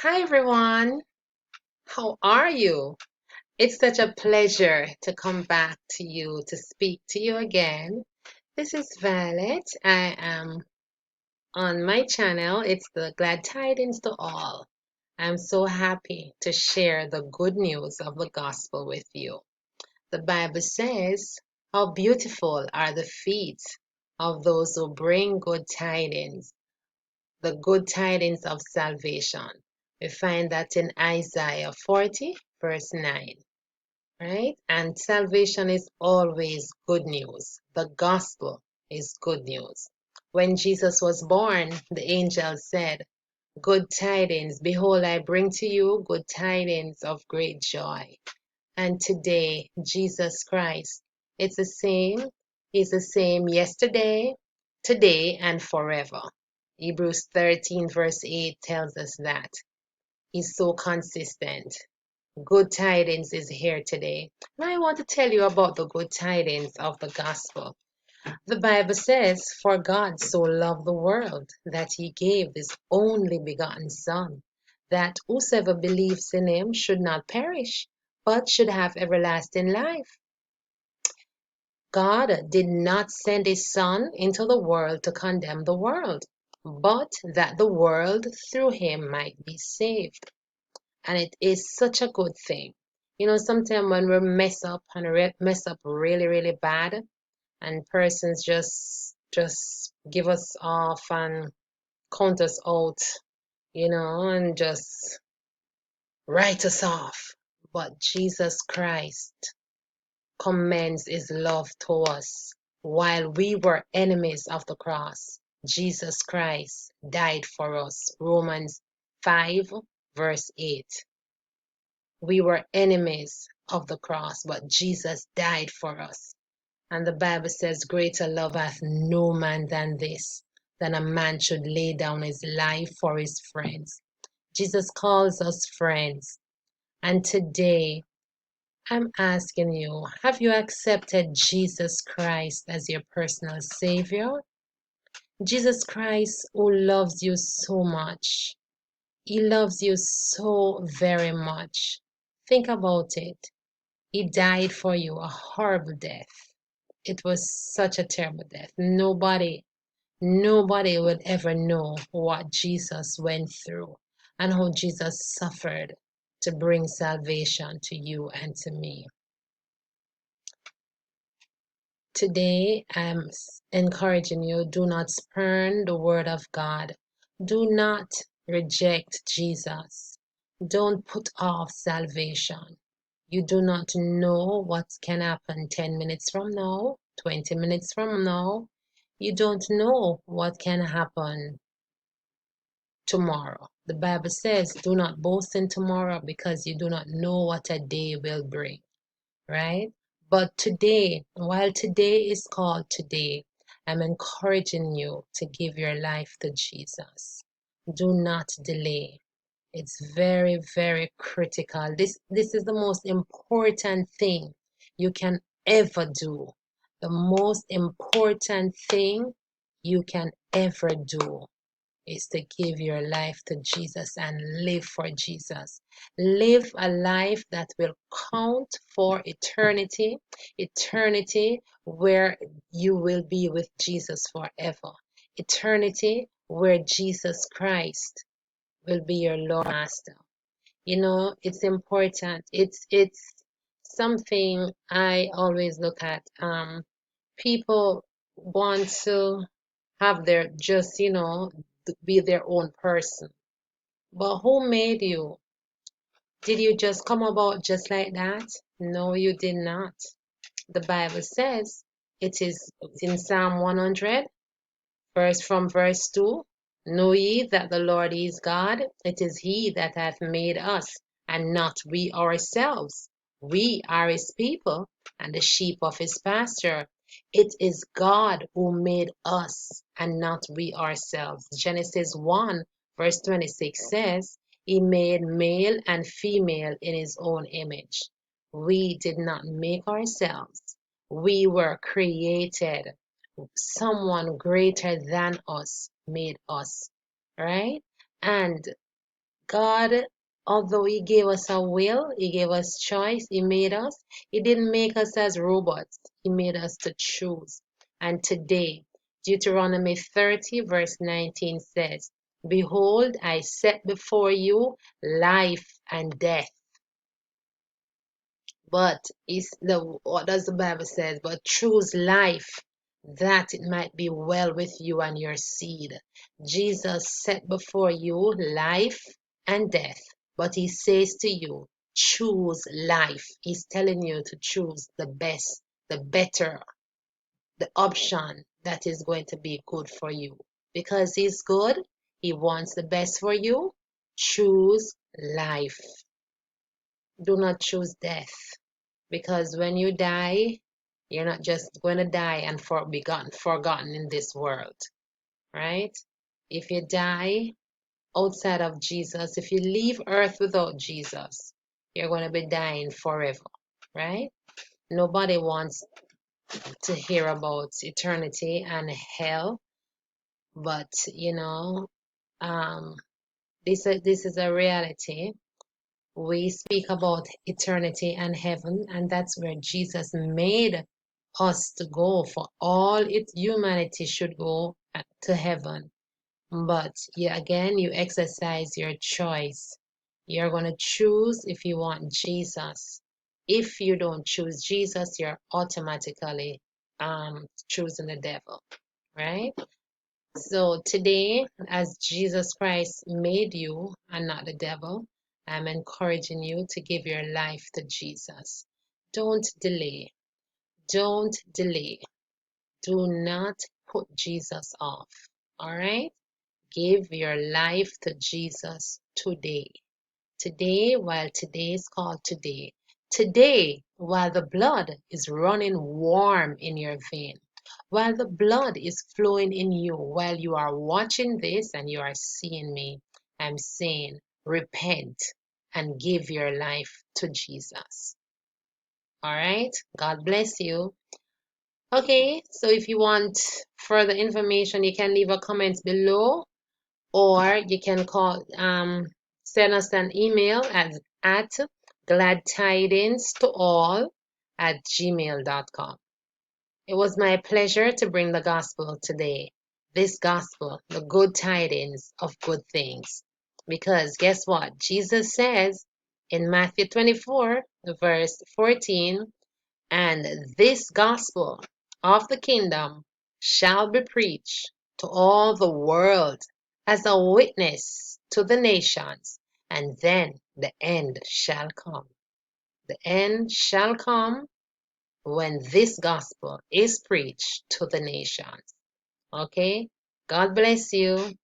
Hi everyone, how are you? It's such a pleasure to come back to you to speak to you again. This is Violet. I am on my channel. It's the Glad Tidings to All. I'm so happy to share the good news of the gospel with you. The Bible says, "How beautiful are the feet of those who bring good tidings, the good tidings of salvation." We find that in Isaiah 40, verse 9, right? And salvation is always good news. The gospel is good news. When Jesus was born, the angel said, "Good tidings, behold, I bring to you good tidings of great joy." And today, Jesus Christ, it's the same. He's the same yesterday, today, and forever. Hebrews 13, verse 8 tells us that. He's so consistent. Good tidings is here today. Now I want to tell you about the good tidings of the gospel. The Bible says, "For God so loved the world that he gave his only begotten Son, that whosoever believes in him should not perish, but should have everlasting life." God did not send his Son into the world to condemn the world, but that the world through him might be saved. And it is such a good thing. You know, sometimes when we mess up and mess up really, really bad, and persons just give us off and count us out, and just write us off. But Jesus Christ commends his love to us while we were enemies of the cross. Jesus Christ died for us. Romans 5, verse 8. We were enemies of the cross, but Jesus died for us. And the Bible says, "Greater love hath no man than this, than a man should lay down his life for his friends." Jesus calls us friends. And today, I'm asking you, have you accepted Jesus Christ as your personal Savior? Jesus Christ, who loves you so much. He loves you so very much. Think about it. He died for you a horrible death. It was such a terrible death. Nobody would ever know what Jesus went through and how Jesus suffered to bring salvation to you and to me. Today, I'm encouraging you, do not spurn the word of God. Do not reject Jesus. Don't put off salvation. You do not know what can happen 10 minutes from now, 20 minutes from now. You don't know what can happen tomorrow. The Bible says, "Do not boast in tomorrow because you do not know what a day will bring," right? But today, while today is called today, I'm encouraging you to give your life to Jesus. Do not delay. It's very, very critical. This is the most important thing you can ever do. The most important thing you can ever do is to give your life to Jesus and live for Jesus. Live a life that will count for eternity, eternity where you will be with Jesus forever, eternity where Jesus Christ will be your Lord Master. You know, it's important. It's something I always look at. People want to have their just, be their own person. But who made you? Did you just come about just like that? No, you did not. The Bible says it is in Psalm 100, verse 2. "Know ye that the Lord is God? It is he that hath made us, and not we ourselves. We are his people, and the sheep of his pasture. It is God who made us, and not we ourselves." Genesis 1, verse 26 says, "He made male and female in his own image." We did not make ourselves. We were created. Someone greater than us made us, right? And God, although He gave us a will, He gave us choice, He made us, He didn't make us as robots. He made us to choose. And today, Deuteronomy 30, verse 19 says, Behold, I set before you life and death. But what does the Bible says? But choose life, that it might be well with you and your seed. Jesus set before you life and death, but He says to you, choose life. He's telling you to choose the best, the better, the option that is going to be good for you. Because He's good, He wants the best for you. Choose life. Do not choose death. Because when you die, you're not just going to die and be forgotten in this world, right? If you die outside of Jesus, if you leave earth without Jesus, you're going to be dying forever, right? Nobody wants to hear about eternity and hell, but um, this is a reality. We speak about eternity and heaven, and that's where Jesus made us to go. For all humanity should go to heaven. But again, you exercise your choice. You're going to choose if you want Jesus. If you don't choose Jesus, you're automatically choosing the devil, right? So today, as Jesus Christ made you and not the devil, I'm encouraging you to give your life to Jesus. Don't delay. Don't delay. Do not put Jesus off. All right? Give your life to Jesus today. Today, while today is called today. Today, while the blood is running warm in your vein. While the blood is flowing in you, while you are watching this and you are seeing me, I'm saying, repent and give your life to Jesus. All right? God bless you. Okay, so if you want further information, you can leave a comment below, or you can send us an email at gladtidingstoall@gmail.com. It was my pleasure to bring the gospel today. This gospel, the good tidings of good things. Because guess what? Jesus says in Matthew 24, verse 14, and this gospel of the kingdom shall be preached to all the world as a witness to the nations, and then the end shall come. The end shall come when this gospel is preached to the nations. Okay? God bless you.